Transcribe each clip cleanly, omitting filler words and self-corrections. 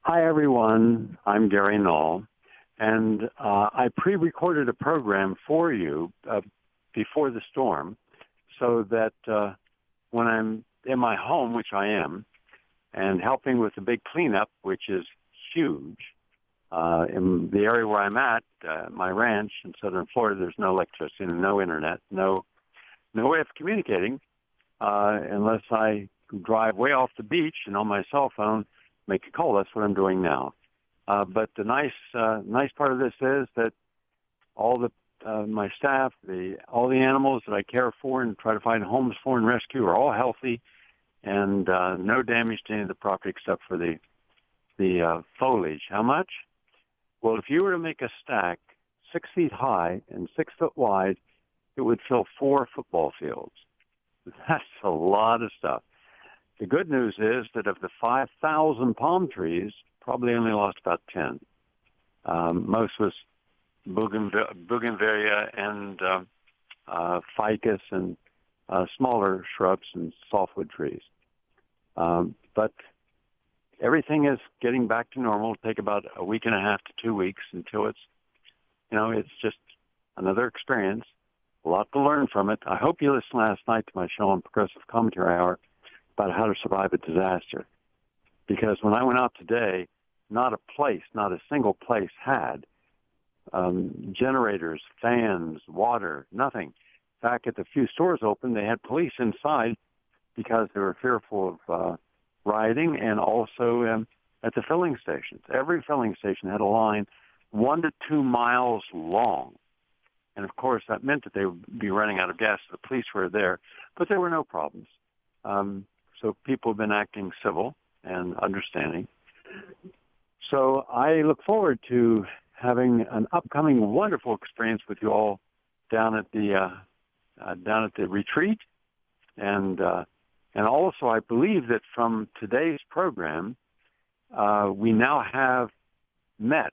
Hi, everyone. I'm Gary Null, and I pre-recorded a program for you before the storm so that when I'm in my home, which I am, and helping with the big cleanup, which is huge, in the area where I'm at, my ranch in southern Florida, there's no electricity, no internet, no way of communicating unless I drive way off the beach and on my cell phone make a call. That's what I'm doing now. But the nice part of this is that all my staff, all the animals that I care for and try to find homes for and rescue are all healthy, and no damage to any of the property except for the foliage. How much? Well, if you were to make a stack 6 feet high and 6 foot wide, it would fill 4 football fields. That's a lot of stuff. The good news is that of the 5,000 palm trees, probably only lost about 10. Most was bougainvillea and ficus and smaller shrubs and softwood trees. But everything is getting back to normal. It'll take about a week and a half to 2 weeks until it's just another experience. A lot to learn from it. I hope you listened last night to my show on Progressive Commentary Hour about how to survive a disaster. Because when I went out today, not a single place had generators, fans, water, nothing. Back at the few stores open, they had police inside because they were fearful of rioting, and also at the filling stations. Every filling station had a line 1 to 2 miles long. And, of course, that meant that they would be running out of gas. The police were there, but there were no problems. So people have been acting civil and understanding. So I look forward to having an upcoming wonderful experience with you all down at the retreat, and also I believe that from today's program we now have met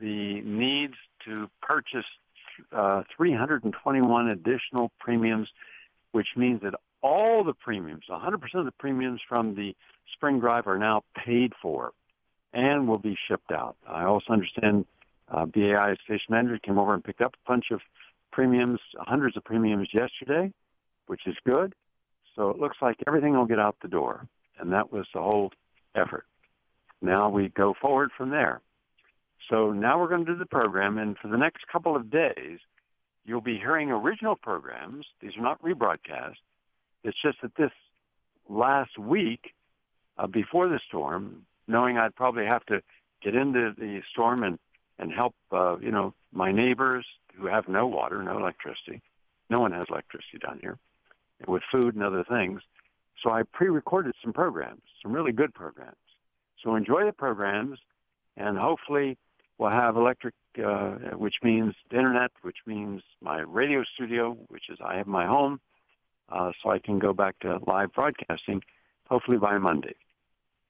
the needs to purchase 321 additional premiums, which means that all the premiums, 100% of the premiums from the spring drive are now paid for and will be shipped out. I also understand BAI station manager came over and picked up a bunch of premiums, hundreds of premiums yesterday, which is good. So it looks like everything will get out the door, and that was the whole effort. Now we go forward from there. So now we're going to do the program, and for the next couple of days, you'll be hearing original programs. These are not rebroadcasts. It's just that this last week, before the storm, knowing I'd probably have to get into the storm and help, my neighbors who have no water, no electricity. No one has electricity down here, with food and other things. So I pre-recorded some programs, some really good programs. So enjoy the programs, and hopefully we'll have electric, which means the internet, which means my radio studio, which is I have my home, so I can go back to live broadcasting, hopefully by Monday.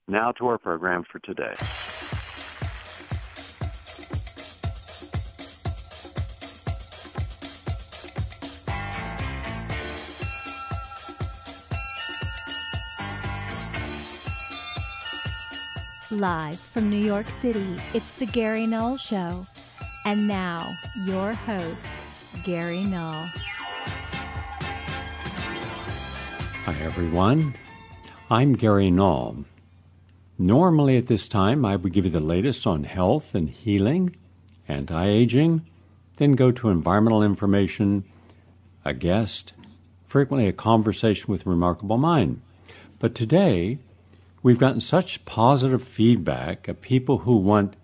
Now to our program for today. Live from New York City, it's the Gary Null Show. And now, your host, Gary Null. Hi, everyone. I'm Gary Null. Normally at this time, I would give you the latest on health and healing, anti-aging, then go to environmental information, a guest, frequently a conversation with a remarkable mind. But today, we've gotten such positive feedback of people who want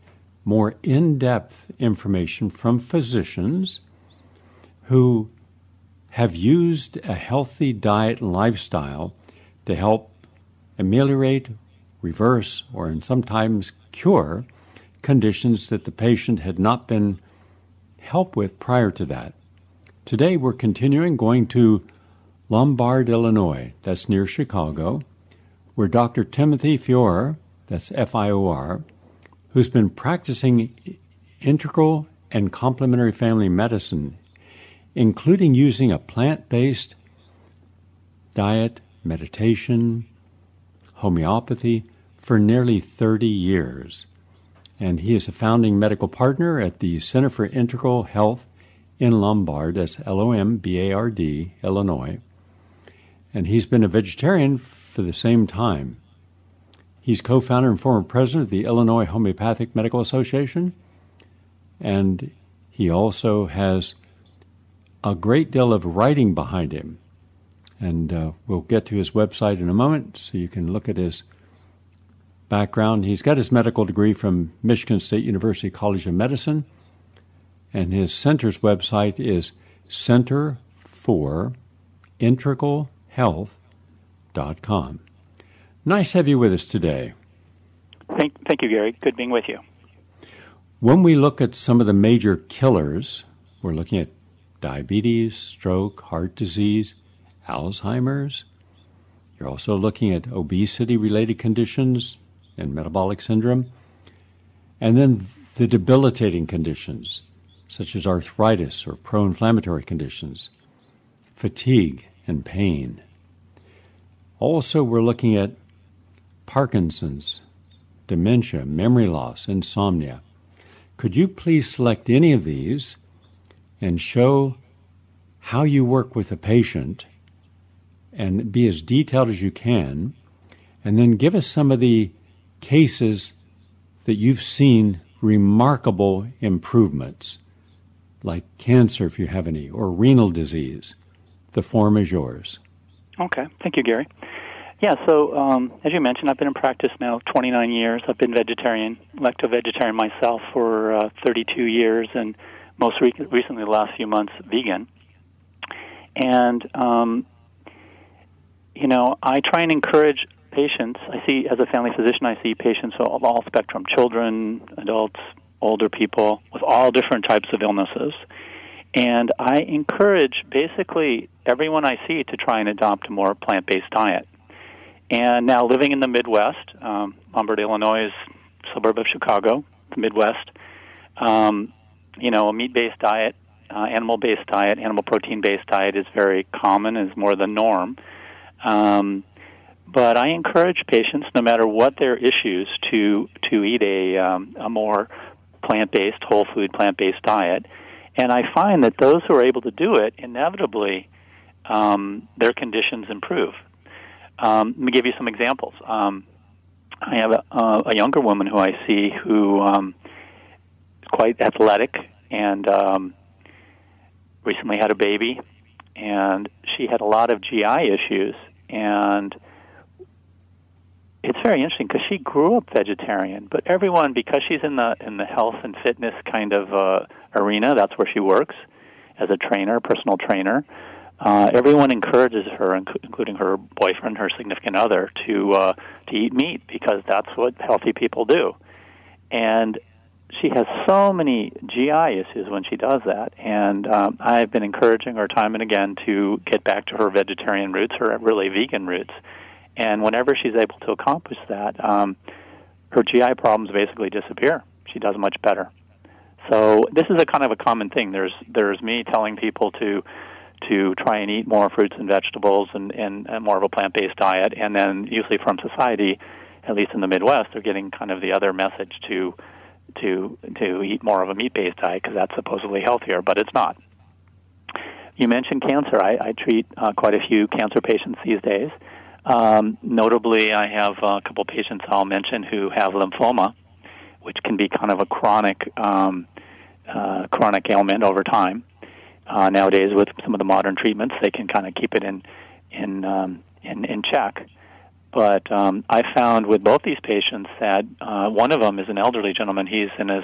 more in-depth information from physicians who have used a healthy diet and lifestyle to help ameliorate, reverse, or sometimes cure conditions that the patient had not been helped with prior to that. Today we're continuing going to Lombard, Illinois, that's near Chicago, where Dr. Timothy Fuehrer, that's F-I-O-R, who's been practicing integral and complementary family medicine, including using a plant-based diet, meditation, homeopathy, for nearly 30 years. And he is a founding medical partner at the Center for Integral Health in Lombard, that's Lombard, Illinois. And he's been a vegetarian for the same time. He's co-founder and former president of the Illinois Homeopathic Medical Association, and he also has a great deal of writing behind him. And we'll get to his website in a moment so you can look at his background. He's got his medical degree from Michigan State University College of Medicine, and his center's website is centerforintegralhealth.com. Nice to have you with us today. Thank you, Gary. Good being with you. When we look at some of the major killers, we're looking at diabetes, stroke, heart disease, Alzheimer's. You're also looking at obesity-related conditions and metabolic syndrome. And then the debilitating conditions, such as arthritis or pro-inflammatory conditions, fatigue and pain. Also, we're looking at Parkinson's, dementia, memory loss, insomnia. Could you please select any of these and show how you work with a patient and be as detailed as you can, and then give us some of the cases that you've seen remarkable improvements, like cancer if you have any, or renal disease. The form is yours. Okay. Thank you, Gary. Yeah, so as you mentioned, I've been in practice now 29 years. I've been vegetarian, lacto-vegetarian myself for 32 years, and most recently, the last few months, vegan. And, I try and encourage patients. As a family physician, I see patients of all spectrum, children, adults, older people, with all different types of illnesses. And I encourage basically everyone I see to try and adopt a more plant-based diet. And now living in the Midwest, Lombard, Illinois is a suburb of Chicago, the Midwest, a meat-based diet, animal-based diet, animal protein-based diet is very common, is more the norm. But I encourage patients, no matter what their issues, to eat a more plant-based, whole food, plant-based diet. And I find that those who are able to do it, inevitably, their conditions improve. Let me give you some examples. I have a younger woman who I see who is quite athletic and recently had a baby, and she had a lot of GI issues. And it's very interesting because she grew up vegetarian, but everyone, because she's in the health and fitness kind of arena, that's where she works as a trainer, personal trainer. Everyone encourages her, including her boyfriend, her significant other, to eat meat because that's what healthy people do. And she has so many GI issues when she does that, and I've been encouraging her time and again to get back to her vegetarian roots, her really vegan roots. And whenever she's able to accomplish that, her GI problems basically disappear. She does much better. So this is a kind of a common thing. There's me telling people to try and eat more fruits and vegetables and more of a plant-based diet, and then usually from society, at least in the Midwest, they're getting kind of the other message to eat more of a meat-based diet because that's supposedly healthier, but it's not. You mentioned cancer. I treat quite a few cancer patients these days. Notably, I have a couple patients I'll mention who have lymphoma, which can be kind of a chronic ailment over time. Nowadays, with some of the modern treatments, they can kind of keep it in check. But I found with both these patients that one of them is an elderly gentleman. He's in his,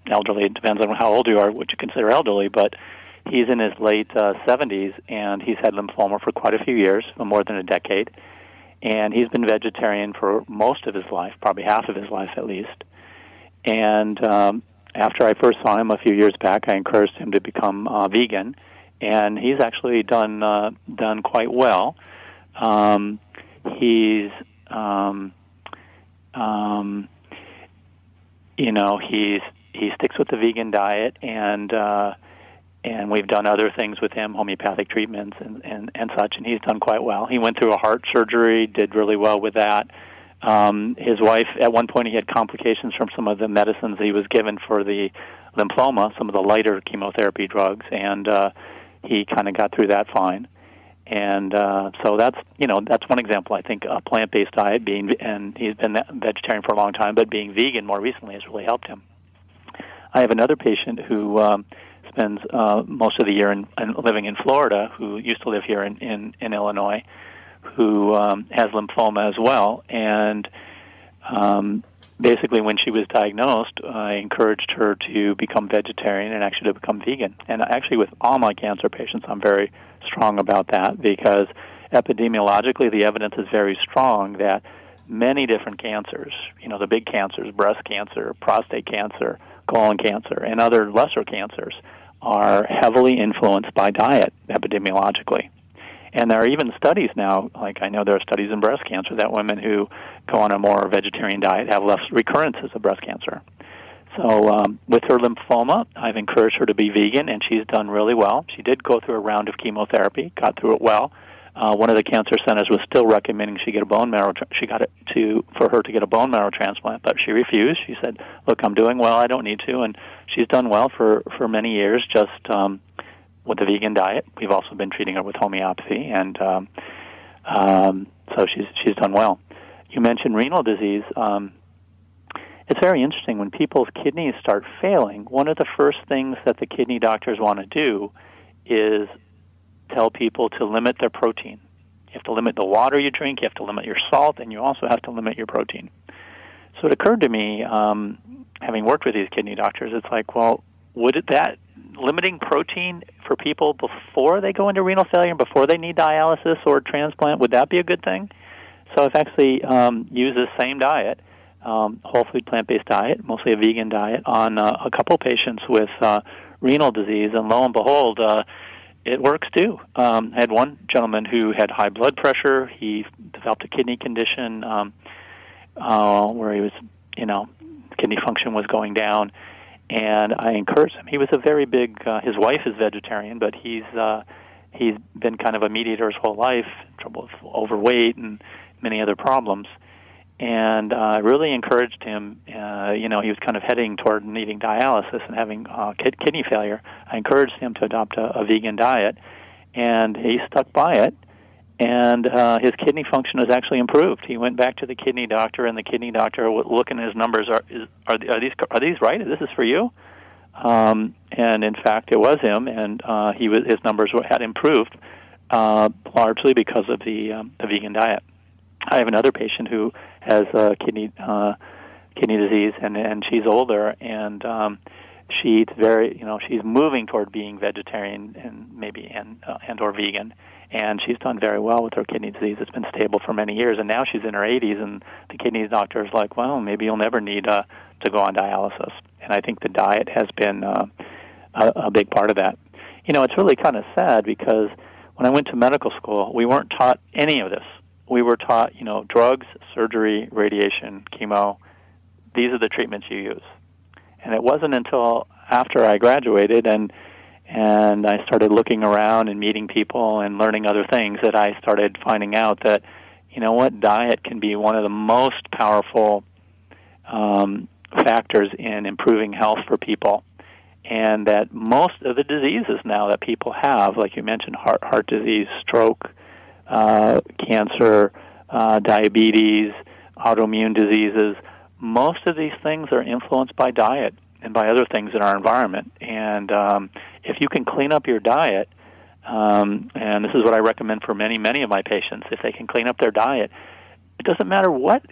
elderly, it depends on how old you are, what you consider elderly, but he's in his late 70s, and he's had lymphoma for quite a few years, for more than a decade. And he's been vegetarian for most of his life, probably half of his life at least. And after I first saw him a few years back, I encouraged him to become vegan, and he's actually done quite well. He sticks with the vegan diet, and we've done other things with him, homeopathic treatments and such, and he's done quite well. He went through a heart surgery, did really well with that. His wife, at one point, he had complications from some of the medicines he was given for the lymphoma, some of the lighter chemotherapy drugs, and he kind of got through that fine. And so that's one example. I think a plant-based diet, and he's been vegetarian for a long time, but being vegan more recently has really helped him. I have another patient who spends most of the year living in Florida, who used to live here in Illinois, who has lymphoma as well. And basically, when she was diagnosed, I encouraged her to become vegetarian and actually to become vegan. And actually, with all my cancer patients, I'm very strong about that, because epidemiologically, the evidence is very strong that many different cancers, the big cancers, breast cancer, prostate cancer, colon cancer, and other lesser cancers, are heavily influenced by diet epidemiologically. And there are even studies now, like I know there are studies in breast cancer, that women who go on a more vegetarian diet have less recurrences of breast cancer. So with her lymphoma, I've encouraged her to be vegan, and she's done really well. She did go through a round of chemotherapy, got through it well. One of the cancer centers was still recommending she get a bone marrow. For her to get a bone marrow transplant, but she refused. She said, "Look, I'm doing well. I don't need to." And she's done well for many years, just with the vegan diet. We've also been treating her with homeopathy, and so she's done well. You mentioned renal disease. It's very interesting. When people's kidneys start failing, one of the first things that the kidney doctors want to do is tell people to limit their protein. You have to limit the water you drink, you have to limit your salt, and you also have to limit your protein. So it occurred to me, having worked with these kidney doctors, it's like, well, limiting protein for people before they go into renal failure and before they need dialysis or transplant, would that be a good thing? So I've actually used the same diet, whole food plant-based diet, mostly a vegan diet, on a couple patients with renal disease, and lo and behold, it works too. I had one gentleman who had high blood pressure. He developed a kidney condition where he was, kidney function was going down, and I encouraged him. He was a very big. His wife is vegetarian, but he's been kind of a meat eater his whole life, trouble with overweight and many other problems. And I really encouraged him. He was kind of heading toward needing dialysis and having kidney failure. I encouraged him to adopt a vegan diet, and he stuck by it. And his kidney function has actually improved. He went back to the kidney doctor, and the kidney doctor, looking at his numbers, are these right? This is for you. And in fact, it was him, and his numbers had improved largely because of the vegan diet. I have another patient who has kidney disease, and she's older, and she eats she's moving toward being vegetarian and or vegan, and she's done very well with her kidney disease. It's been stable for many years, and now she's in her 80s, and the kidney doctor is like, well, maybe you'll never need to go on dialysis. And I think the diet has been a big part of that. It's really kind of sad, because when I went to medical school, we weren't taught any of this. We were taught, drugs, surgery, radiation, chemo. These are the treatments you use. And it wasn't until after I graduated and I started looking around and meeting people and learning other things that I started finding out that, diet can be one of the most powerful factors in improving health for people. And that most of the diseases now that people have, like you mentioned, heart disease, stroke, cancer, diabetes, autoimmune diseases, most of these things are influenced by diet and by other things in our environment. And if you can clean up your diet, and this is what I recommend for many, many of my patients, if they can clean up their diet, it doesn't matter what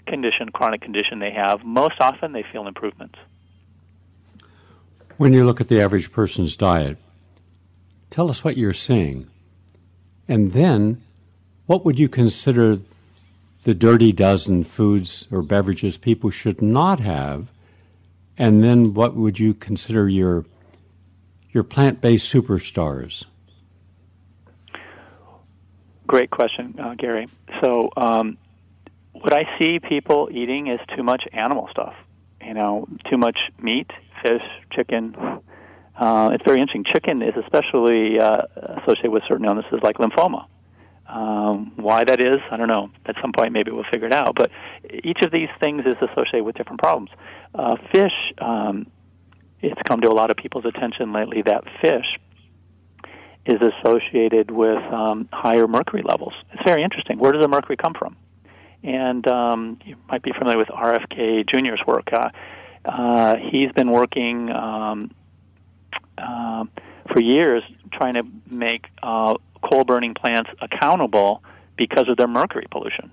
chronic condition they have, most often they feel improvements. When you look at the average person's diet, tell us what you're seeing. And then, what would you consider the dirty dozen foods or beverages people should not have? And then what would you consider your plant-based superstars? Great question, Gary. So what I see people eating is too much animal stuff. Too much meat, fish, chicken. It's very interesting. Chicken is especially associated with certain illnesses like lymphoma. Why that is, I don't know. At some point, maybe we'll figure it out. But each of these things is associated with different problems. Fish, it's come to a lot of people's attention lately that fish is associated with higher mercury levels. It's very interesting. Where does the mercury come from? And you might be familiar with RFK Jr.'s work. He's been working for years trying to make coal-burning plants accountable because of their mercury pollution.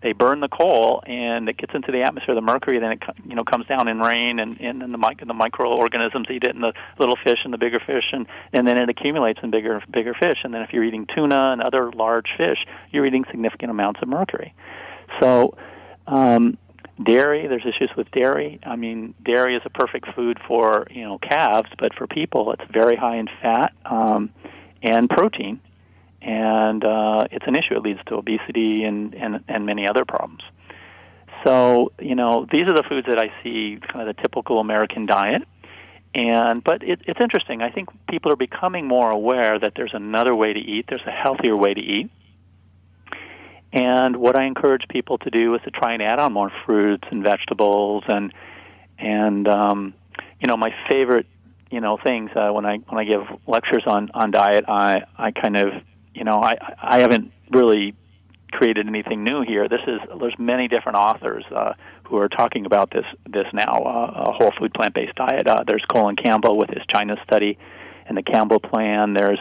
They burn the coal, and it gets into the atmosphere, the mercury, then it comes down in rain, and the microorganisms eat it, and the little fish and the bigger fish, and then it accumulates in bigger fish. And then if you're eating tuna and other large fish, you're eating significant amounts of mercury. So dairy, there's issues with dairy. I mean, dairy is a perfect food for calves, but for people, it's very high in fat and protein. And it's an issue. It leads to obesity and many other problems. So, these are the foods that I see, kind of the typical American diet. But it's interesting. I think people are becoming more aware that there's another way to eat. There's a healthier way to eat. And what I encourage people to do is to try and add on more fruits and vegetables and my favorite things when I give lectures on diet, I kind of I haven't really created anything new here. There's many different authors who are talking about this now, a whole food plant-based diet. There's Colin Campbell with his China study and the Campbell Plan. There's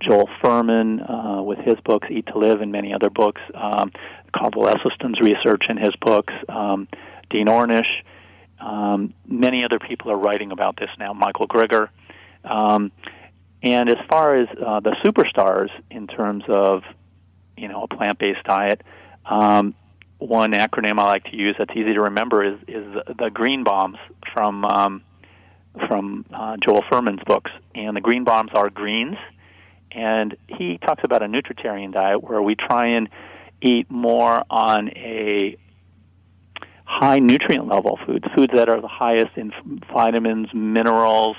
Joel Fuhrman with his books, Eat to Live, and many other books. Caldwell Esselstyn's research in his books. Dean Ornish. Many other people are writing about this now. Michael Greger. And as far as the superstars in terms of, a plant-based diet, one acronym I like to use that's easy to remember is the green bombs from Joel Fuhrman's books. And the green bombs are greens. And he talks about a nutritarian diet where we try and eat more on a high nutrient level foods that are the highest in vitamins, minerals,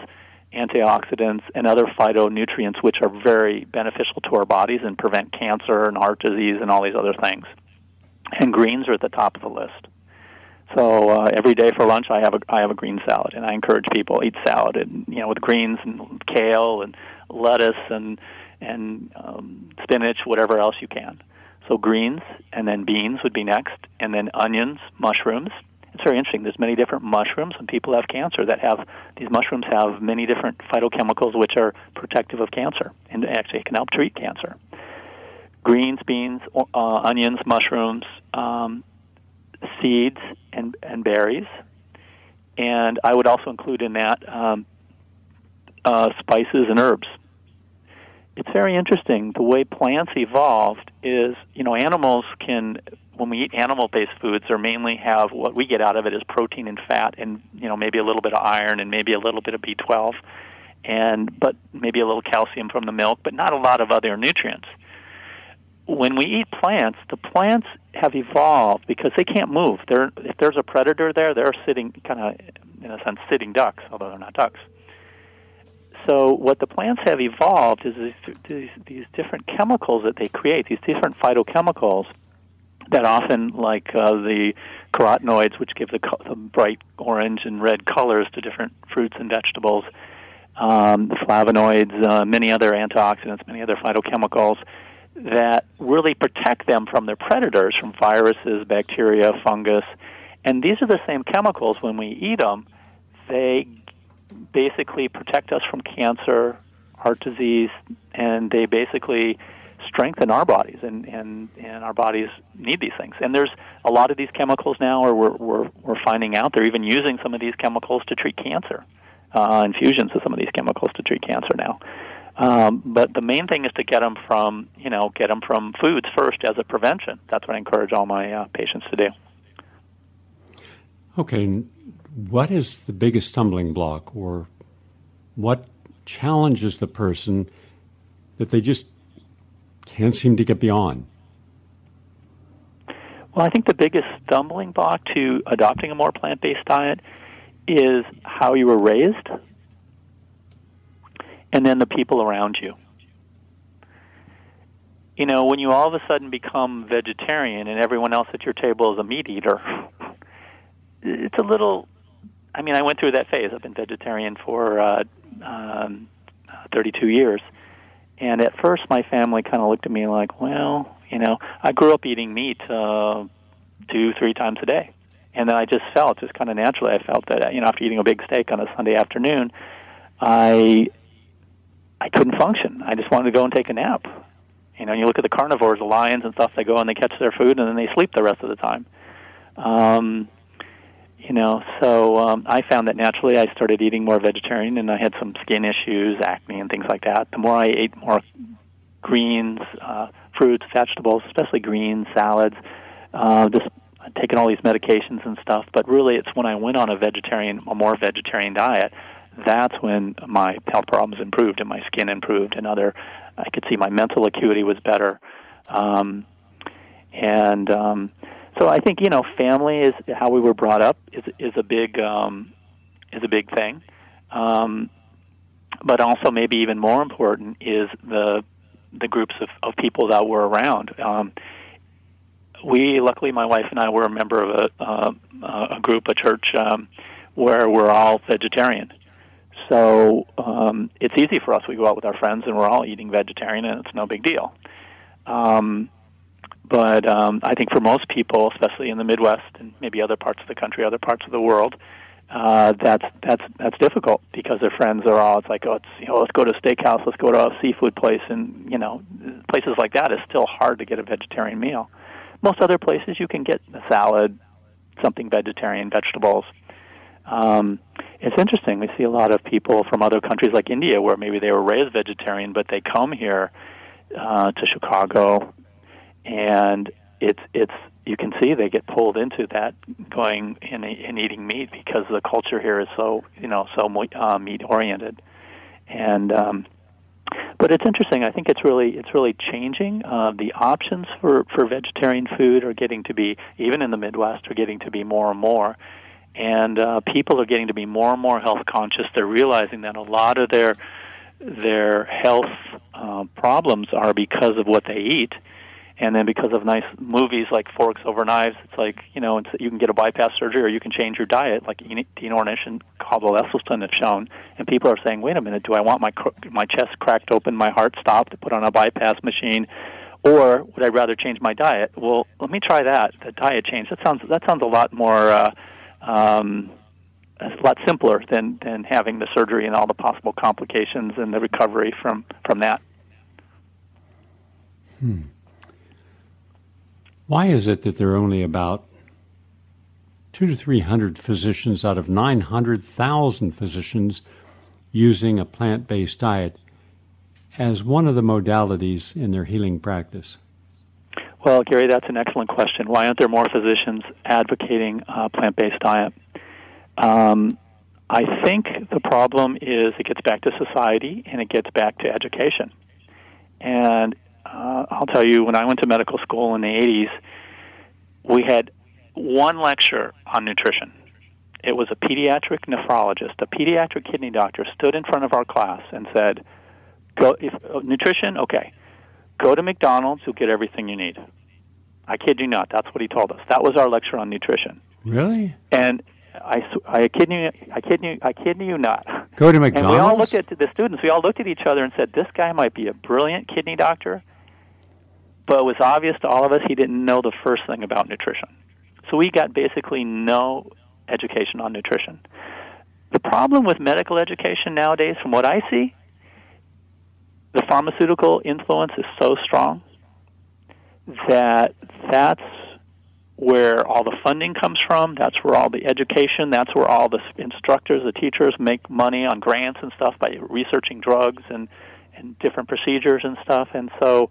antioxidants, and other phytonutrients, which are very beneficial to our bodies and prevent cancer and heart disease and all these other things. And greens are at the top of the list. So every day for lunch, I have a green salad, and I encourage people eat salad, and with greens and kale and lettuce and spinach, whatever else you can. So greens, and then beans would be next, and then onions, mushrooms. It's very interesting. There's many different mushrooms, and people have cancer these mushrooms have many different phytochemicals which are protective of cancer, and actually can help treat cancer. Greens, beans, onions, mushrooms, seeds, and berries. And I would also include in that spices and herbs. It's very interesting. The way plants evolved is, animals can, when we eat animal-based foods, they mainly have what we get out of it is protein and fat and, maybe a little bit of iron and maybe a little bit of B12, but maybe a little calcium from the milk, but not a lot of other nutrients. When we eat plants, the plants have evolved because they can't move. If there's a predator there, they're sitting, kind of, in a sense, sitting ducks, although they're not ducks. So what the plants have evolved is these different chemicals that they create, these different phytochemicals that often, like the carotenoids, which give the bright orange and red colors to different fruits and vegetables, the flavonoids, many other antioxidants, many other phytochemicals that really protect them from their predators, from viruses, bacteria, fungus. And these are the same chemicals. When we eat them, they basically protect us from cancer, heart disease, and they basically strengthen our bodies, and our bodies need these things. And there's a lot of these chemicals now, or we're finding out they're even using some of these chemicals to treat cancer, infusions of some of these chemicals to treat cancer now. But the main thing is to get them from foods first as a prevention. That's what I encourage all my patients to do. Okay, what is the biggest stumbling block, or what challenges the person that they just can't seem to get beyond? Well, I think the biggest stumbling block to adopting a more plant-based diet is how you were raised, and then the people around you. when you all of a sudden become vegetarian and everyone else at your table is a meat eater, it's a little, I went through that phase. I've been vegetarian for 32 years. And at first my family kind of looked at me like, well, I grew up eating meat 2-3 times a day. And then I just felt, just kind of naturally, I felt that, after eating a big steak on a Sunday afternoon, I couldn't function. I just wanted to go and take a nap. You look at the carnivores, the lions and stuff, they go and they catch their food and then they sleep the rest of the time. So I found that naturally I started eating more vegetarian, and I had some skin issues, acne and things like that. The more I ate more greens, fruits, vegetables, especially greens, salads, just taking all these medications and stuff. But really it's when I went on a more vegetarian diet, that's when my health problems improved and my skin improved, and I could see my mental acuity was better. So I think, family is how we were brought up is a big thing. But also maybe even more important is the groups of people that were around. Luckily my wife and I were a member of a group, a church, where we're all vegetarian. So it's easy for us. We go out with our friends and we're all eating vegetarian, and it's no big deal. But I think for most people, especially in the Midwest and maybe other parts of the country, other parts of the world, that's difficult because their friends are all. It's like, let's go to a steakhouse, let's go to a seafood place, and places like that. It's still hard to get a vegetarian meal. Most other places you can get a salad, something vegetarian, vegetables. It's interesting. We see a lot of people from other countries like India, where maybe they were raised vegetarian, but they come here to Chicago. And it's you can see they get pulled into that, going and eating meat, because the culture here is so meat oriented. And but it's interesting. I think it's really changing. The options for vegetarian food are getting to be, even in the Midwest, are getting to be more and more. And people are getting to be more and more health conscious. They're realizing that a lot of their health problems are because of what they eat. And then because of nice movies like Forks Over Knives, it's like, you can get a bypass surgery or you can change your diet, like Dean Ornish and Caldwell Esselstyn have shown. And people are saying, wait a minute, do I want my chest cracked open, my heart stopped, to put on a bypass machine, or would I rather change my diet? Well, let me try that, the diet change. That sounds a lot more, a lot simpler than having the surgery and all the possible complications and the recovery from that. Why is it that there are only about 200 to 300 physicians out of 900,000 physicians using a plant-based diet as one of the modalities in their healing practice? Well, Gary, that's an excellent question. Why aren't there more physicians advocating a plant-based diet? I think the problem is it gets back to society and it gets back to education. And I'll tell you, when I went to medical school in the 80s, we had one lecture on nutrition. It was a pediatric nephrologist, a pediatric kidney doctor, stood in front of our class and said, nutrition, okay, go to McDonald's, you'll get everything you need. I kid you not, that's what he told us. That was our lecture on nutrition. Really? And I kid you not. Go to McDonald's? And we all looked at the students, we all looked at each other and said, this guy might be a brilliant kidney doctor, but it was obvious to all of us he didn't know the first thing about nutrition. So we got basically no education on nutrition. The problem with medical education nowadays, from what I see, the pharmaceutical influence is so strong that that's where all the funding comes from, that's where all the education, that's where all the instructors, the teachers make money on grants and stuff by researching drugs and different procedures and stuff. And so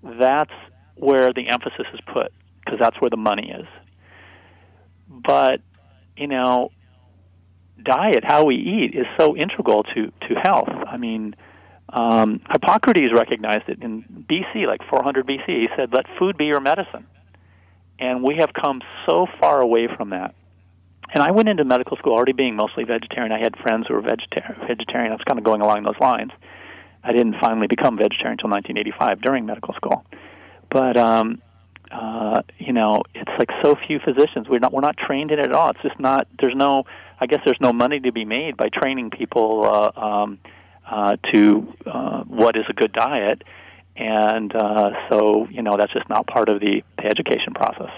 that's where the emphasis is put, because that's where the money is. But, diet, how we eat, is so integral to health. I mean, Hippocrates recognized it in BC, like 400 BC. He said, let food be your medicine. And we have come so far away from that. And I went into medical school already being mostly vegetarian. I had friends who were vegetarian. I was kind of going along those lines. I didn't finally become vegetarian until 1985 during medical school. but it's like so few physicians. We're not trained in it at all. It's just not. There's no money to be made by training people to what is a good diet, and so that's just not part of the education process.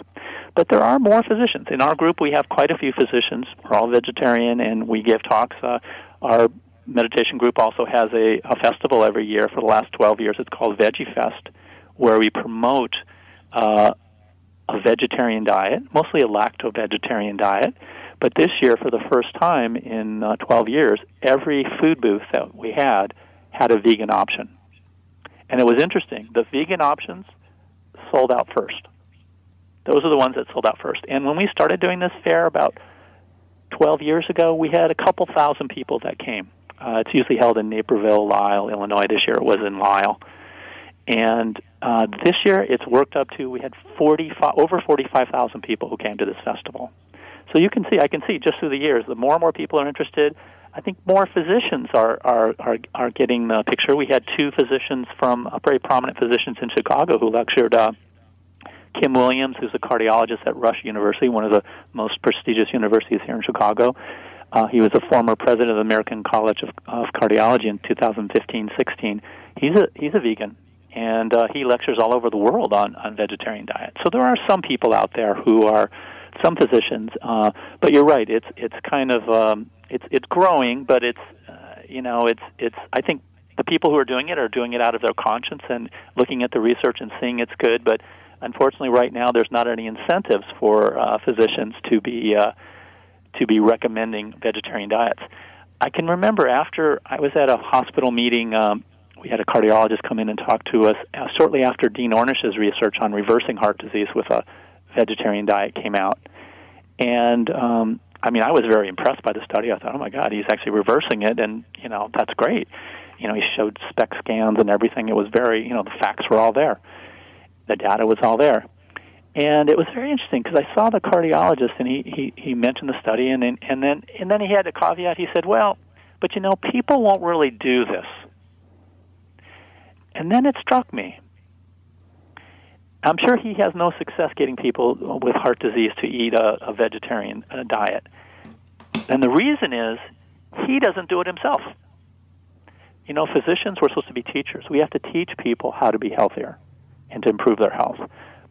But there are more physicians. In our group, we have quite a few physicians. We're all vegetarian, and we give talks. Our meditation group also has a festival every year for the last 12 years. It's called Veggie Fest, where we promote a vegetarian diet, mostly a lacto-vegetarian diet. But this year, for the first time in 12 years, every food booth that we had a vegan option. And it was interesting. The vegan options sold out first. Those are the ones that sold out first. And when we started doing this fair about 12 years ago, we had a couple thousand people that came. It's usually held in Naperville, Lisle, Illinois. This year it was in Lisle. And this year it's worked up to, we had over 45,000 people who came to this festival. So I can see just through the years, the more and more people are interested. I think more physicians are getting the picture. We had two physicians very prominent physicians in Chicago who lectured. Kim Williams, who's a cardiologist at Rush University, one of the most prestigious universities here in Chicago. He was a former president of the American College of Cardiology in 2015-16. He's a vegan, and he lectures all over the world on vegetarian diet. So there are some people out there who are some physicians, but you're right. It's kind of it's growing, but it's I think the people who are doing it out of their conscience and looking at the research and seeing it's good, but unfortunately, right now, there's not any incentives for physicians to be recommending vegetarian diets. I can remember after I was at a hospital meeting, we had a cardiologist come in and talk to us shortly after Dean Ornish's research on reversing heart disease with a vegetarian diet came out. And, I was very impressed by the study. I thought, oh, my God, he's actually reversing it, and, that's great. He showed SPECT scans and everything. It was very, the facts were all there. The data was all there. And it was very interesting because I saw the cardiologist, and he mentioned the study, and then he had a caveat. He said, well, but people won't really do this. And then it struck me. I'm sure he has no success getting people with heart disease to eat a vegetarian diet. And the reason is he doesn't do it himself. Physicians, we're supposed to be teachers. We have to teach people how to be healthier and to improve their health.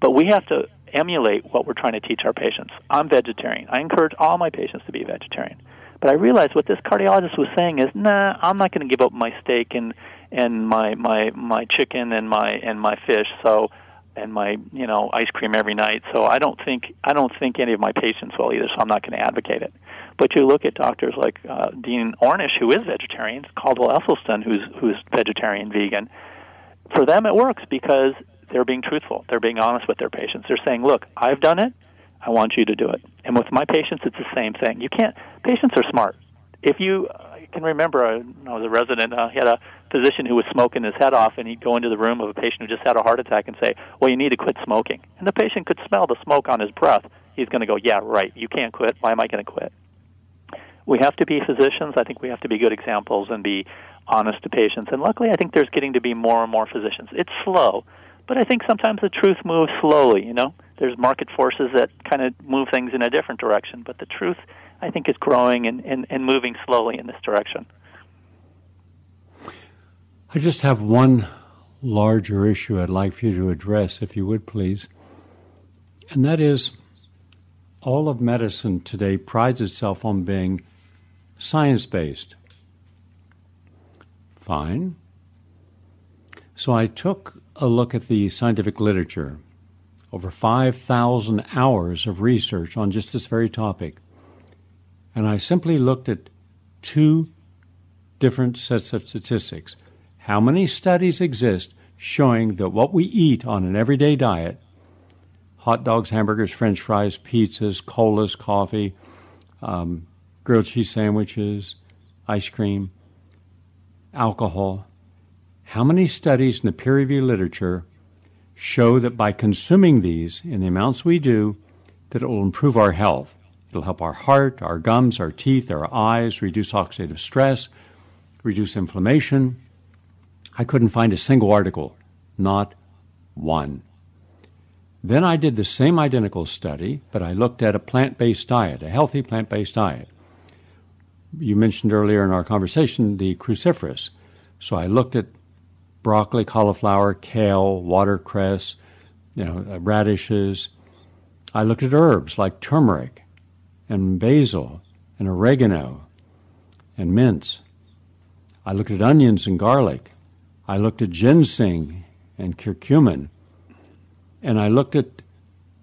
But we have to emulate what we're trying to teach our patients. I'm vegetarian. I encourage all my patients to be vegetarian. But I realized what this cardiologist was saying is, nah, I'm not going to give up my steak and my chicken and my fish, and my ice cream every night. So I don't think any of my patients will either. So I'm not going to advocate it. But you look at doctors like Dean Ornish, who is vegetarian, Caldwell Esselstyn, who's vegetarian vegan. For them, it works because they're being truthful. They're being honest with their patients. They're saying, look, I've done it. I want you to do it. And with my patients, it's the same thing. Patients are smart. If you can remember, I was a resident, he had a physician who was smoking his head off, and he'd go into the room of a patient who just had a heart attack and say, well, you need to quit smoking. And the patient could smell the smoke on his breath. He's going to go, yeah, right, you can't quit. Why am I going to quit? We have to be physicians. I think we have to be good examples and be honest to patients. And luckily, I think there's getting to be more and more physicians. It's slow, but I think sometimes the truth moves slowly, There's market forces that kind of move things in a different direction, but the truth, I think, is growing and moving slowly in this direction. I just have one larger issue I'd like for you to address, if you would, please. And that is, all of medicine today prides itself on being science-based. Fine. So I took a look at the scientific literature, over 5,000 hours of research on just this very topic. And I simply looked at two different sets of statistics. How many studies exist showing that what we eat on an everyday diet, hot dogs, hamburgers, french fries, pizzas, colas, coffee, grilled cheese sandwiches, ice cream, alcohol, how many studies in the peer-reviewed literature show that by consuming these in the amounts we do, that it will improve our health? It'll help our heart, our gums, our teeth, our eyes, reduce oxidative stress, reduce inflammation. I couldn't find a single article, not one. Then I did the same identical study, but I looked at a plant-based diet, a healthy plant-based diet. You mentioned earlier in our conversation the cruciferous. So I looked at broccoli, cauliflower, kale, watercress, radishes. I looked at herbs like turmeric and basil and oregano and mints. I looked at onions and garlic. I looked at ginseng and curcumin. And I looked at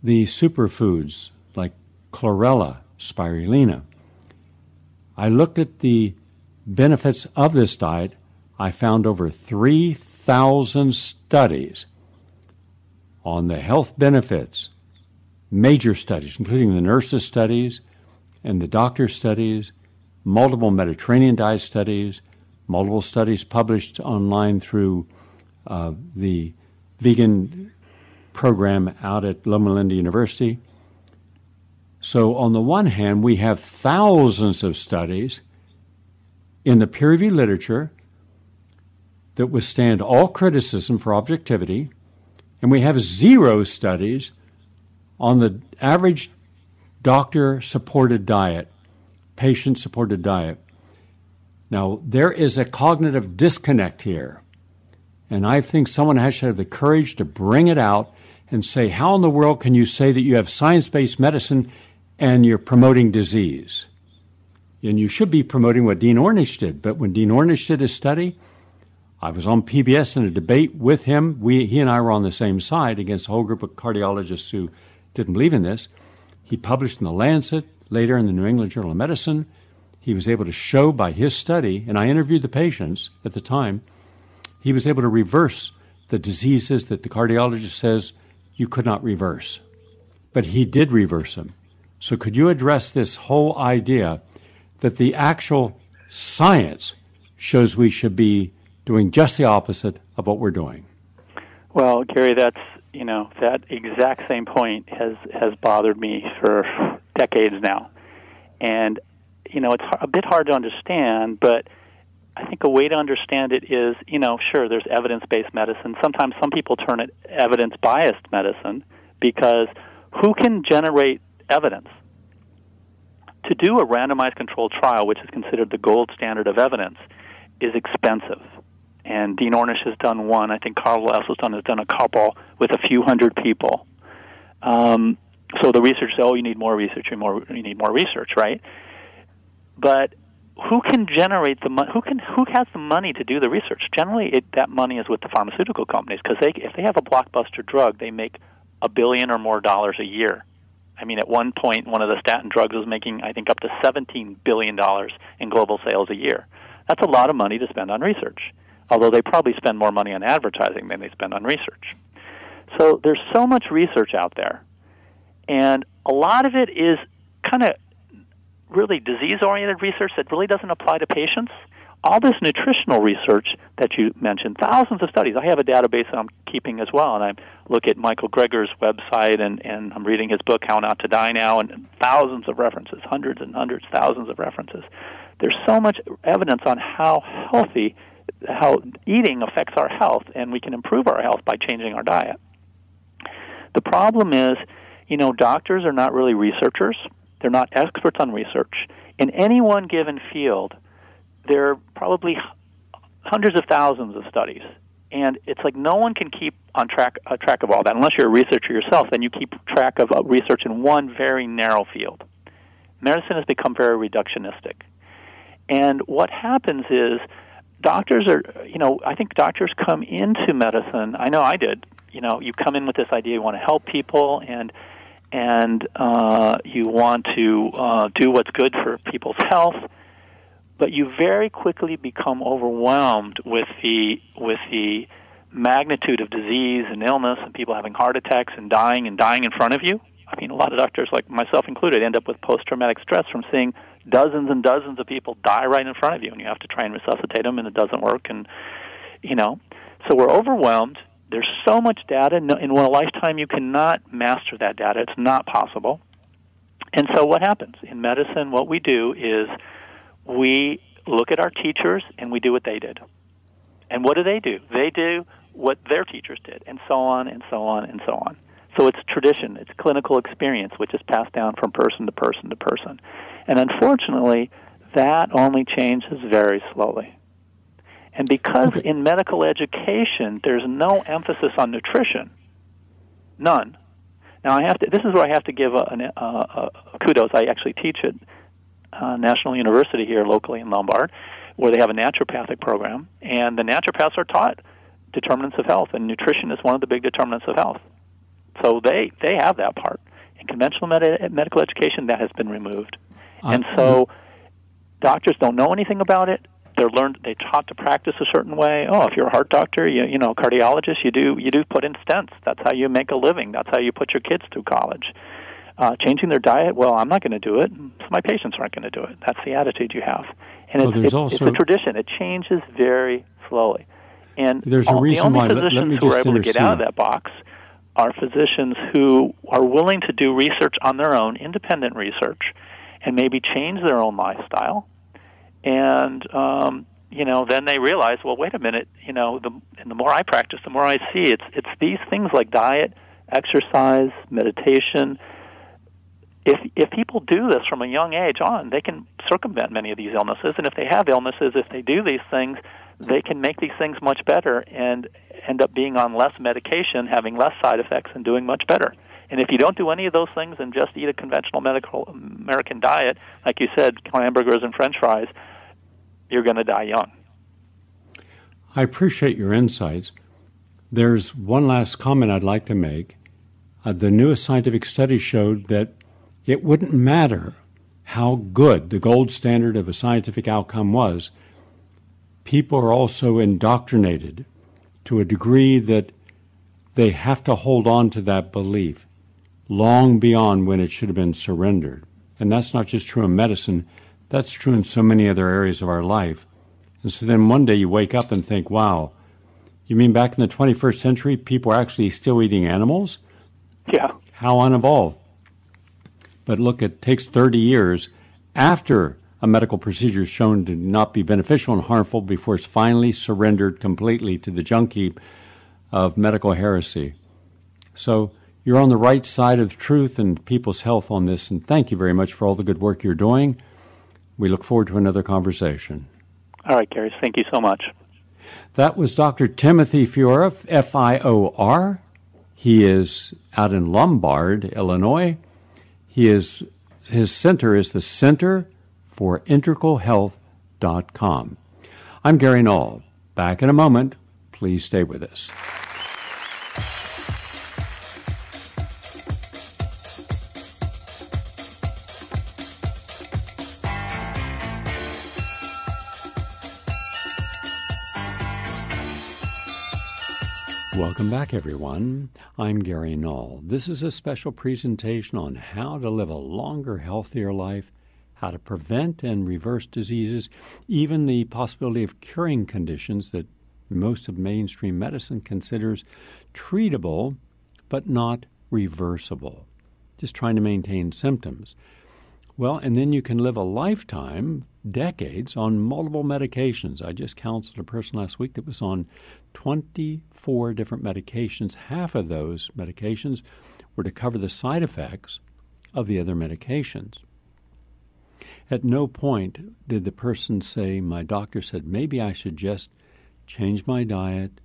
the superfoods like chlorella, spirulina. I looked at the benefits of this diet. I found over 3,000 studies on the health benefits, major studies, including the nurses' studies and the doctor studies, multiple Mediterranean diet studies, multiple studies published online through the vegan program out at Loma Linda University. So on the one hand, we have thousands of studies in the peer-reviewed literature that withstand all criticism for objectivity, and we have 0 studies on the average doctor-supported diet, patient-supported diet. Now, there is a cognitive disconnect here, and I think someone has to have the courage to bring it out and say, how in the world can you say that you have science-based medicine and you're promoting disease? And you should be promoting what Dean Ornish did. But when Dean Ornish did his study, I was on PBS in a debate with him. He and I were on the same side against a whole group of cardiologists who didn't believe in this. He published in The Lancet, later in the New England Journal of Medicine. He was able to show by his study, and I interviewed the patients at the time, he was able to reverse the diseases that the cardiologist says you could not reverse. But he did reverse them. So could you address this whole idea that the actual science shows we should be doing just the opposite of what we're doing? Well, Gary, that's, that exact same point has bothered me for decades now. And, it's a bit hard to understand, but I think a way to understand it is, sure, there's evidence-based medicine. Sometimes some people turn it evidence-biased medicine because who can generate evidence? To do a randomized controlled trial, which is considered the gold standard of evidence, is expensive. And Dean Ornish has done one. I think Carl Less has done a couple with a few hundred people. So the researchers say, you need more research, you need more research, right? But who can generate the money? Who has the money to do the research? Generally, that money is with the pharmaceutical companies because if they have a blockbuster drug, they make $1 billion or more a year. I mean, at one point, one of the statin drugs was making, I think, up to $17 billion in global sales a year. That's a lot of money to spend on research, although they probably spend more money on advertising than they spend on research. So there's so much research out there, and a lot of it is kind of really disease-oriented research that really doesn't apply to patients. All this nutritional research that you mentioned, thousands of studies. I have a database that I'm keeping as well, and I look at Michael Greger's website, and I'm reading his book, How Not to Die Now, and thousands of references, hundreds and hundreds, thousands of references. There's so much evidence on how eating affects our health, and we can improve our health by changing our diet. The problem is, doctors are not really researchers. They're not experts on research. In any one given field, there are probably hundreds of thousands of studies, and it's like no one can keep on track of all that. Unless you're a researcher yourself, then you keep track of research in one very narrow field. Medicine has become very reductionistic. And what happens is doctors are, I think doctors come into medicine, I know I did, you come in with this idea you want to help people and you want to do what's good for people's health, but you very quickly become overwhelmed with the magnitude of disease and illness and people having heart attacks and dying in front of you. I mean, a lot of doctors, like myself included, end up with post-traumatic stress from seeing dozens and dozens of people die right in front of you, and you have to try and resuscitate them, and it doesn't work. And, so we're overwhelmed. There's so much data. In a lifetime, you cannot master that data. It's not possible. And so what happens? In medicine, what we do is we look at our teachers, and we do what they did. And what do? They do what their teachers did, and so on and so on and so on. So it's tradition, it's clinical experience, which is passed down from person to person to person. And unfortunately, that only changes very slowly. And because in medical education, there's no emphasis on nutrition, none. Now, this is where I have to give a kudos. I actually teach at National University here locally in Lombard, where they have a naturopathic program, and the naturopaths are taught determinants of health, and nutrition is one of the big determinants of health. So they have that part. In conventional medical education, that has been removed. And so doctors don't know anything about it. They're taught to practice a certain way. Oh, if you're a heart doctor, you know, cardiologist, you do put in stents. That's how you make a living. That's how you put your kids through college. Changing their diet, well, I'm not going to do it, so my patients aren't going to do it. That's the attitude you have. And it's a tradition. It changes very slowly. And there's a reason the why. only physicians who are able to get out of that box are physicians who are willing to do research on their own, independent research, and maybe change their own lifestyle. And, then they realize, well, wait a minute, the more I practice, the more I see. It's these things like diet, exercise, meditation. If people do this from a young age on, they can circumvent many of these illnesses. And if they have illnesses, if they do these things, they can make these things much better and end up being on less medication, having less side effects, and doing much better. And if you don't do any of those things and just eat a conventional American diet, like you said, hamburgers and French fries, you're going to die young. I appreciate your insights. There's one last comment I'd like to make. The newest scientific study showed that it wouldn't matter how good the gold standard of a scientific outcome was. People are also indoctrinated to a degree that they have to hold on to that belief long beyond when it should have been surrendered. And that's not just true in medicine. That's true in so many other areas of our life. And so then one day you wake up and think, wow, you mean back in the 21st century, people were actually still eating animals? Yeah. How unevolved. But look, it takes 30 years after a medical procedure is shown to not be beneficial and harmful before it's finally surrendered completely to the junk heap of medical heresy. So you're on the right side of the truth and people's health on this, and thank you very much for all the good work you're doing. We look forward to another conversation. All right, Gary, thank you so much. That was Dr. Timothy Fuehrer, Fior. He is out in Lombard, Illinois. His center is the Center for IntegralHealth.com. I'm Gary Null. Back in a moment. Please stay with us. Welcome back, everyone. I'm Gary Null. This is a special presentation on how to live a longer, healthier life, how to prevent and reverse diseases, even the possibility of curing conditions that most of mainstream medicine considers treatable but not reversible, just trying to maintain symptoms. Well, and then you can live a lifetime, decades, on multiple medications. I just counseled a person last week that was on 24 different medications. Half of those medications were to cover the side effects of the other medications. At no point did the person say, my doctor said, maybe I should just change my diet,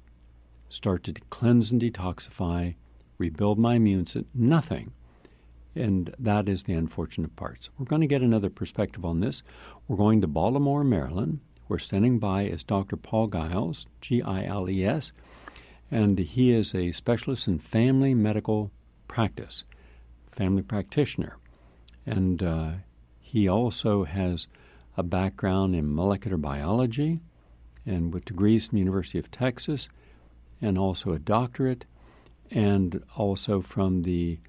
start to cleanse and detoxify, rebuild my immune system. Nothing. And that is the unfortunate part. So we're going to get another perspective on this. We're going to Baltimore, Maryland. We're standing by is Dr. Paul Giles, Giles, and he is a specialist in family medical practice, family practitioner. And he also has a background in molecular biology and with degrees from the University of Texas and also a doctorate and also from the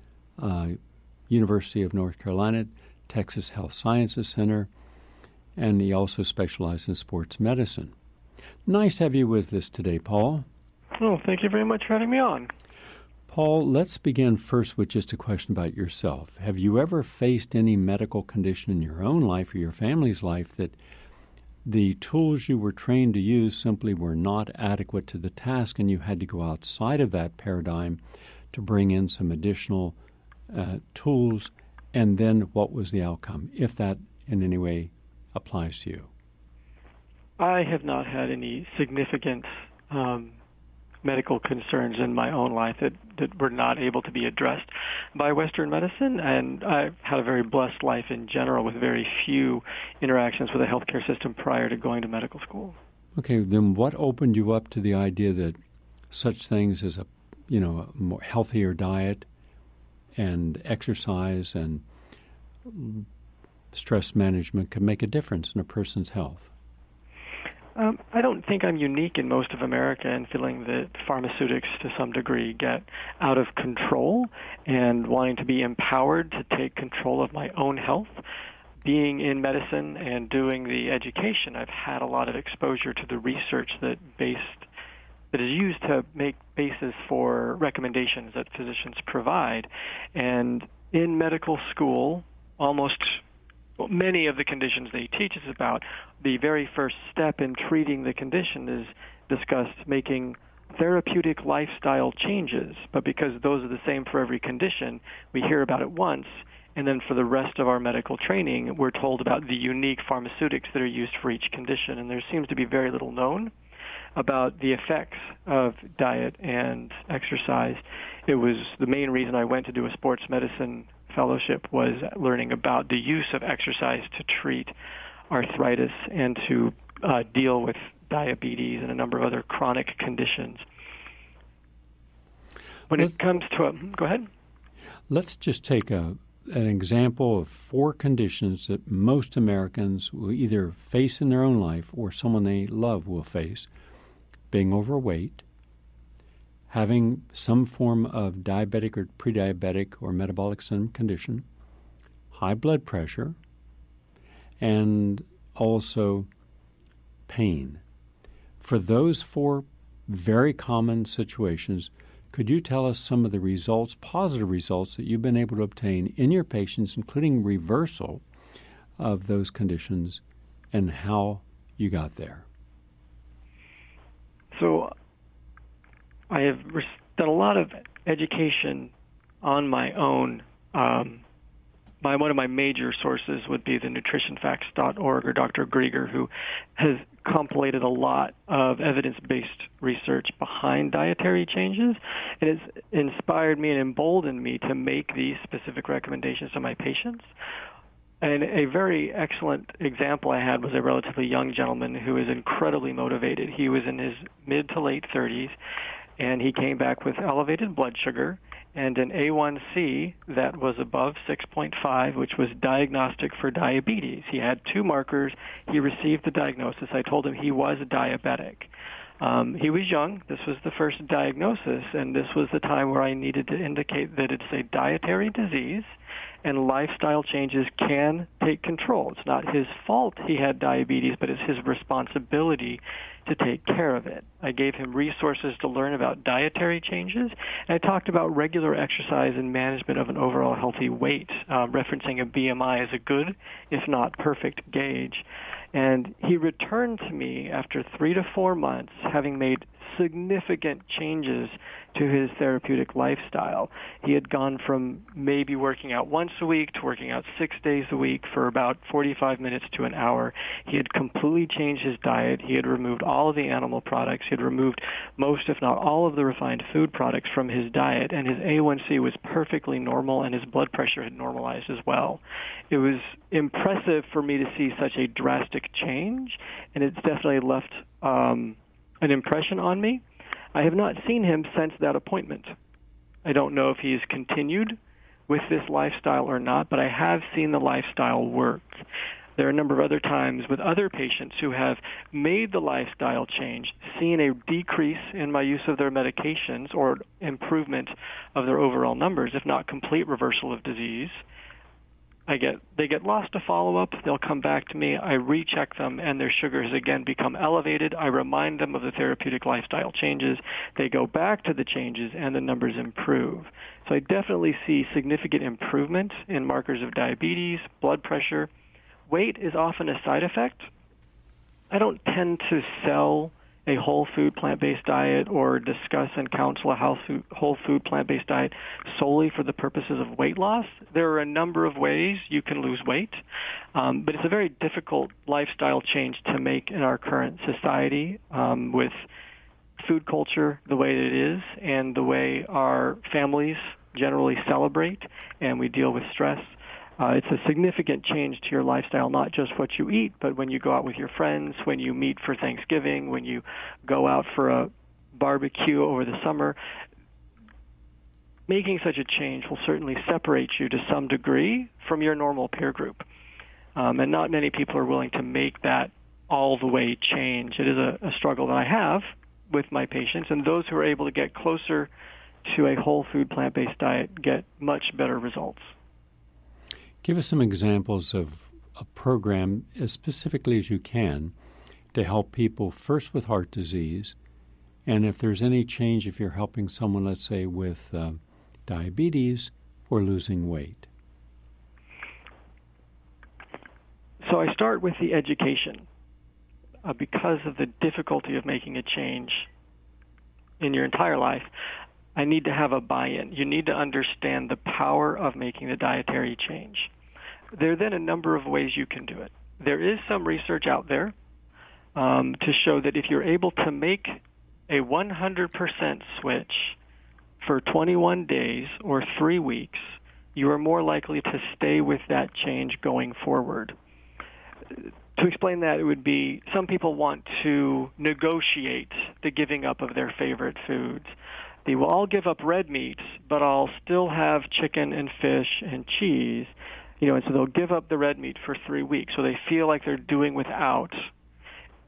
University of North Carolina, Texas Health Sciences Center, and he also specializes in sports medicine. Nice to have you with us today, Paul. Oh, thank you very much for having me on. Paul, let's begin first with just a question about yourself. Have you ever faced any medical condition in your own life or your family's life that the tools you were trained to use simply were not adequate to the task and you had to go outside of that paradigm to bring in some additional tools, and then what was the outcome, if that in any way applies to you? I have not had any significant medical concerns in my own life that were not able to be addressed by Western medicine, and I've had a very blessed life in general with very few interactions with the healthcare system prior to going to medical school. Okay, then what opened you up to the idea that such things as a more healthier diet and exercise and stress management could make a difference in a person's health? I don't think I'm unique in most of America in feeling that pharmaceutics to some degree get out of control and wanting to be empowered to take control of my own health. Being in medicine and doing the education, I've had a lot of exposure to the research that is used to make basis for recommendations that physicians provide. And in medical school, many of the conditions they teach us about, the very first step in treating the condition is discussed making therapeutic lifestyle changes. But because those are the same for every condition, we hear about it once, and then for the rest of our medical training, we're told about the unique pharmaceutics that are used for each condition. And there seems to be very little known about the effects of diet and exercise. It was the main reason I went to do a sports medicine fellowship, was learning about the use of exercise to treat arthritis and to deal with diabetes and a number of other chronic conditions. When it comes to go ahead. Let's just take an example of 4 conditions that most Americans will either face in their own life or someone they love will face: being overweight, having some form of diabetic or prediabetic or metabolic syndrome condition, high blood pressure, and also pain. For those 4 very common situations, could you tell us some of the results, positive results, that you've been able to obtain in your patients, including reversal of those conditions, and how you got there? So I have done a lot of education on my own. One of my major sources would be the nutritionfacts.org, or Dr. Grieger, who has compilated a lot of evidence-based research behind dietary changes, and it's inspired me and emboldened me to make these specific recommendations to my patients. And a very excellent example I had was a relatively young gentleman who is incredibly motivated. He was in his mid to late 30s, and he came back with elevated blood sugar and an A1C that was above 6.5, which was diagnostic for diabetes. He had 2 markers. He received the diagnosis. I told him he was diabetic. He was young. This was the first diagnosis, and this was the time where I needed to indicate that it's a dietary disease and lifestyle changes can take control. It's not his fault he had diabetes, but it's his responsibility to take care of it. I gave him resources to learn about dietary changes, and I talked about regular exercise and management of an overall healthy weight, referencing a BMI as a good, if not perfect, gauge. And he returned to me after 3 to 4 months, having made significant changes to his therapeutic lifestyle. He had gone from maybe working out once a week to working out 6 days a week for about 45 minutes to an hour. He had completely changed his diet. He had removed all of the animal products. He had removed most, if not all, of the refined food products from his diet, and his A1C was perfectly normal, and his blood pressure had normalized as well. It was impressive for me to see such a drastic change, and it's definitely left an impression on me. I have not seen him since that appointment. I don't know if he's continued with this lifestyle or not, but I have seen the lifestyle work. There are a number of other times with other patients who have made the lifestyle change, seen a decrease in my use of their medications or improvement of their overall numbers, if not complete reversal of disease. They get lost to follow-up. They'll come back to me. I recheck them, and their sugar has again become elevated. I remind them of the therapeutic lifestyle changes. They go back to the changes, and the numbers improve. So I definitely see significant improvement in markers of diabetes, blood pressure. Weight is often a side effect. I don't tend to sell a whole food plant-based diet or discuss and counsel a whole food plant-based diet solely for the purposes of weight loss. There are a number of ways you can lose weight, but it's a very difficult lifestyle change to make in our current society with food culture the way that it is and the way our families generally celebrate and we deal with stress. It's a significant change to your lifestyle, not just what you eat, but when you go out with your friends, when you meet for Thanksgiving, when you go out for a barbecue over the summer. Making such a change will certainly separate you to some degree from your normal peer group. And not many people are willing to make that all-the-way change. It is a struggle that I have with my patients, and those who are able to get closer to a whole food plant-based diet get much better results. Give us some examples of a program, as specifically as you can, to help people first with heart disease, and if there's any change, if you're helping someone, let's say, with diabetes or losing weight. So I start with the education. Because of the difficulty of making a change in your entire life, I need to have a buy-in. You need to understand the power of making the dietary change. There are then a number of ways you can do it. There is some research out there to show that if you're able to make a 100% switch for 21 days or 3 weeks, you are more likely to stay with that change going forward. To explain that, it would be some people want to negotiate the giving up of their favorite foods. They will all give up red meats, but I'll still have chicken and fish and cheese. And so they'll give up the red meat for 3 weeks, so they feel like they're doing without.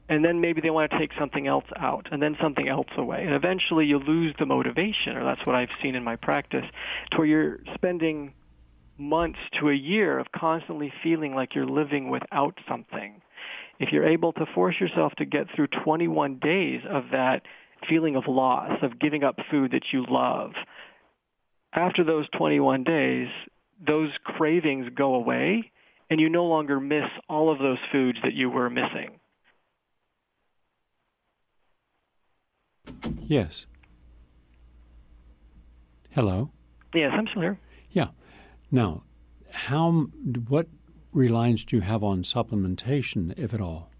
And then maybe they want to take something else out, and then something else away. And eventually you lose the motivation, or that's what I've seen in my practice, to where you're spending months to a year of constantly feeling like you're living without something. If you're able to force yourself to get through 21 days of that feeling of loss, of giving up food that you love, after those 21 days, those cravings go away, and you no longer miss all of those foods that you were missing. Yes. Hello? Yes, I'm still here. Yeah. Now, what reliance do you have on supplementation, if at all?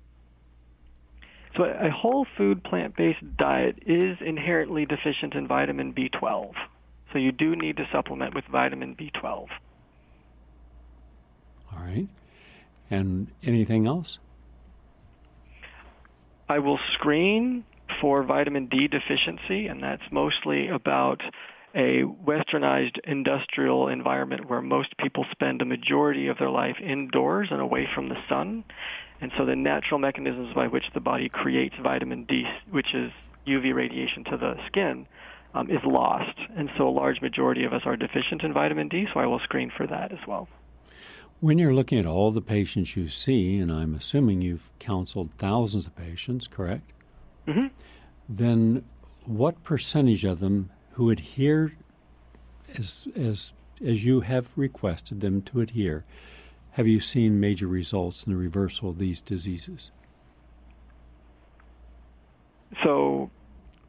So a whole food plant-based diet is inherently deficient in vitamin B12. So you do need to supplement with vitamin B12. All right. And anything else? I will screen for vitamin D deficiency, and that's mostly about a westernized industrial environment where most people spend a majority of their life indoors and away from the sun. And so the natural mechanisms by which the body creates vitamin D, which is UV radiation to the skin, is lost. And so a large majority of us are deficient in vitamin D, so I will screen for that as well. When you're looking at all the patients you see, and I'm assuming you've counseled thousands of patients, correct? Mm-hmm. Then what percentage of them who adhere as you have requested them to adhere, have you seen major results in the reversal of these diseases? So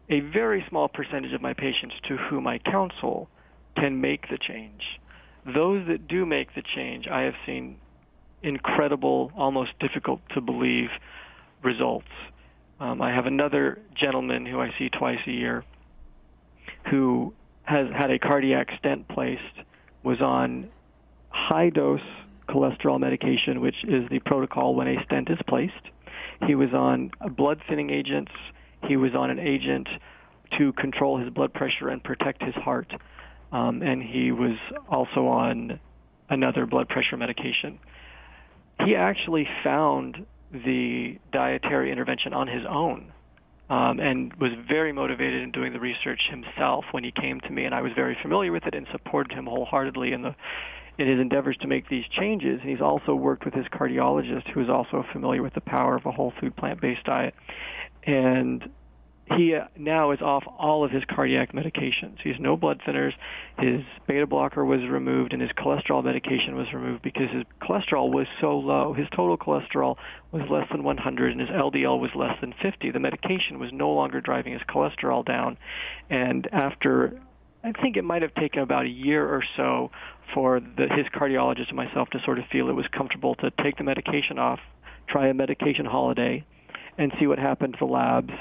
a very small percentage of my patients to whom I counsel can make the change. Those that do make the change, I have seen incredible, almost difficult to believe results. I have another gentleman who I see twice a year who has had a cardiac stent placed, was on high-dose cholesterol medication, which is the protocol when a stent is placed. He was on blood-thinning agents. He was on an agent to control his blood pressure and protect his heart. And he was also on another blood pressure medication. He actually found the dietary intervention on his own and was very motivated in doing the research himself when he came to me, and I was very familiar with it and supported him wholeheartedly in his endeavors to make these changes. And he's also worked with his cardiologist, who is also familiar with the power of a whole food plant-based diet. And he now is off all of his cardiac medications. He has no blood thinners. His beta blocker was removed, and his cholesterol medication was removed because his cholesterol was so low. His total cholesterol was less than 100, and his LDL was less than 50. The medication was no longer driving his cholesterol down. And after, I think it might have taken about a year or so for his cardiologist and myself to sort of feel it was comfortable to take the medication off, try a medication holiday, and see what happened to the labs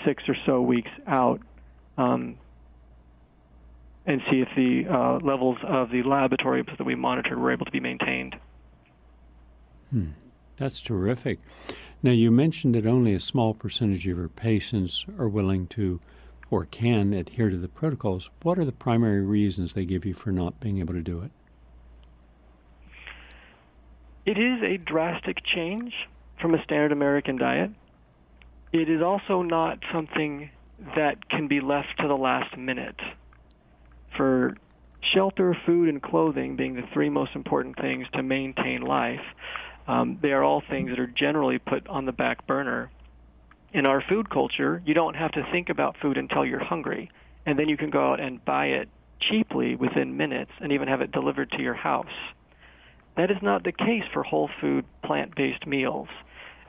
6 or so weeks out, and see if the levels of the laboratories that we monitored were able to be maintained. That's terrific. Now, you mentioned that only a small percentage of your patients are willing to or can adhere to the protocols. What are the primary reasons they give you for not being able to do it? It is a drastic change from a standard American diet. It is also not something that can be left to the last minute. For shelter, food, and clothing being the three most important things to maintain life, they are all things that are generally put on the back burner. In our food culture, you don't have to think about food until you're hungry, and then you can go out and buy it cheaply within minutes and even have it delivered to your house. That is not the case for whole food, plant-based meals.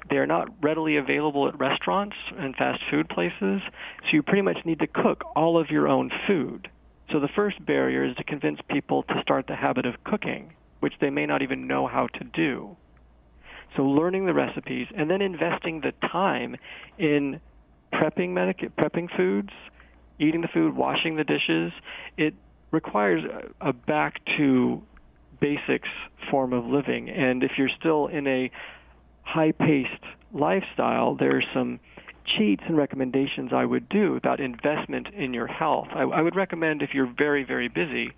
They are not readily available at restaurants and fast food places, so you pretty much need to cook all of your own food. So the first barrier is to convince people to start the habit of cooking, which they may not even know how to do. So learning the recipes and then investing the time in prepping foods, eating the food, washing the dishes, it requires a back to basics form of living. And if you're still in a high-paced lifestyle, there are some cheats and recommendations I would do about investment in your health. I would recommend, if you're very, very busy,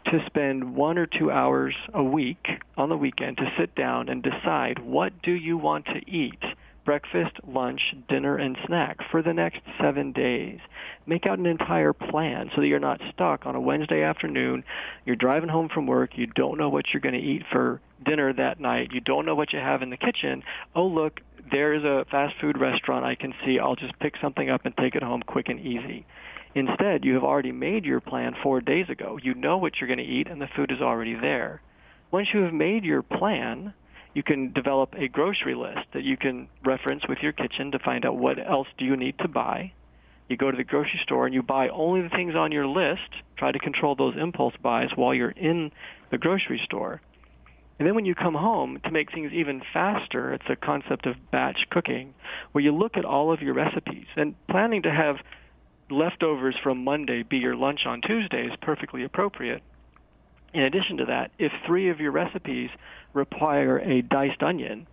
to spend 1 or 2 hours a week on the weekend to sit down and decide what do you want to eat, breakfast, lunch, dinner, and snack for the next 7 days. Make out an entire plan so that you're not stuck on a Wednesday afternoon. You're driving home from work. You don't know what you're going to eat for dinner that night. You don't know what you have in the kitchen. Oh, look, there's a fast food restaurant I can see. I'll just pick something up and take it home quick and easy. Instead, you have already made your plan 4 days ago. You know what you're going to eat, and the food is already there. Once you have made your plan, you can develop a grocery list that you can reference with your kitchen to find out what else do you need to buy. You go to the grocery store and you buy only the things on your list. Try to control those impulse buys while you're in the grocery store. And then when you come home, to make things even faster, it's a concept of batch cooking, where you look at all of your recipes. And planning to have leftovers from Monday be your lunch on Tuesday is perfectly appropriate. In addition to that, if 3 of your recipes require a diced onion,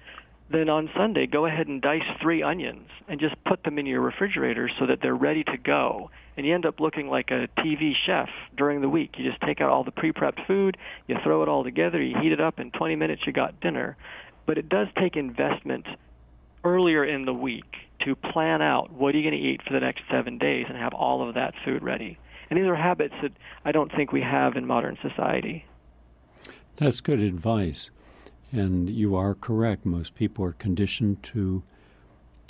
then on Sunday, go ahead and dice 3 onions and just put them in your refrigerator so that they're ready to go. And you end up looking like a TV chef during the week. You just take out all the pre-prepped food, you throw it all together, you heat it up, in 20 minutes you got dinner. But it does take investment earlier in the week to plan out what are you going to eat for the next 7 days and have all of that food ready. And these are habits that I don't think we have in modern society. That's good advice. And you are correct. Most people are conditioned to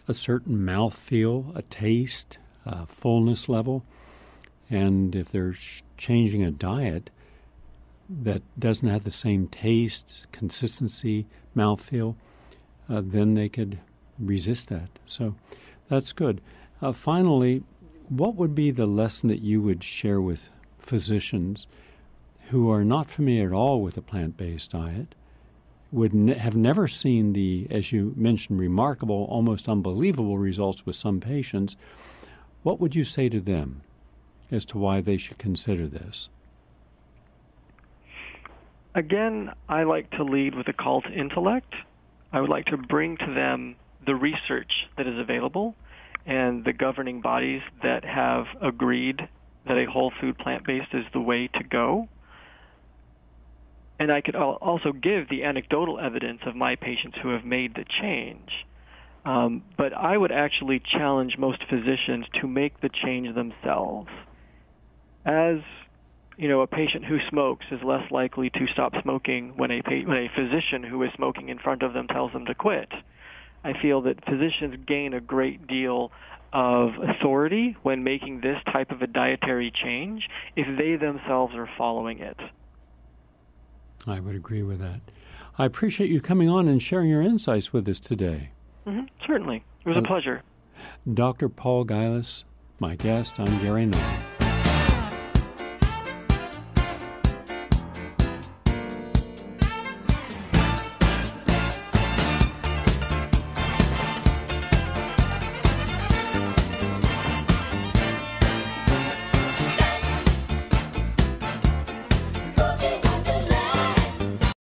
a certain mouthfeel, a taste, a fullness level. And if they're changing a diet that doesn't have the same taste, consistency, mouthfeel, then they could resist that. So that's good. Finally, what would be the lesson that you would share with physicians who are not familiar at all with a plant-based diet, would have never seen the, as you mentioned, remarkable, almost unbelievable results with some patients? What would you say to them as to why they should consider this? Again, I like to lead with a call to intellect. I would like to bring to them the research that is available and the governing bodies that have agreed that a whole food plant-based is the way to go. And I could also give the anecdotal evidence of my patients who have made the change. But I would actually challenge most physicians to make the change themselves. As you know, a patient who smokes is less likely to stop smoking when a physician who is smoking in front of them tells them to quit. I feel that physicians gain a great deal of authority when making this type of a dietary change if they themselves are following it. I would agree with that. I appreciate you coming on and sharing your insights with us today. Certainly. It was a pleasure. Dr. Paul Giles, my guest. I'm Gary Null.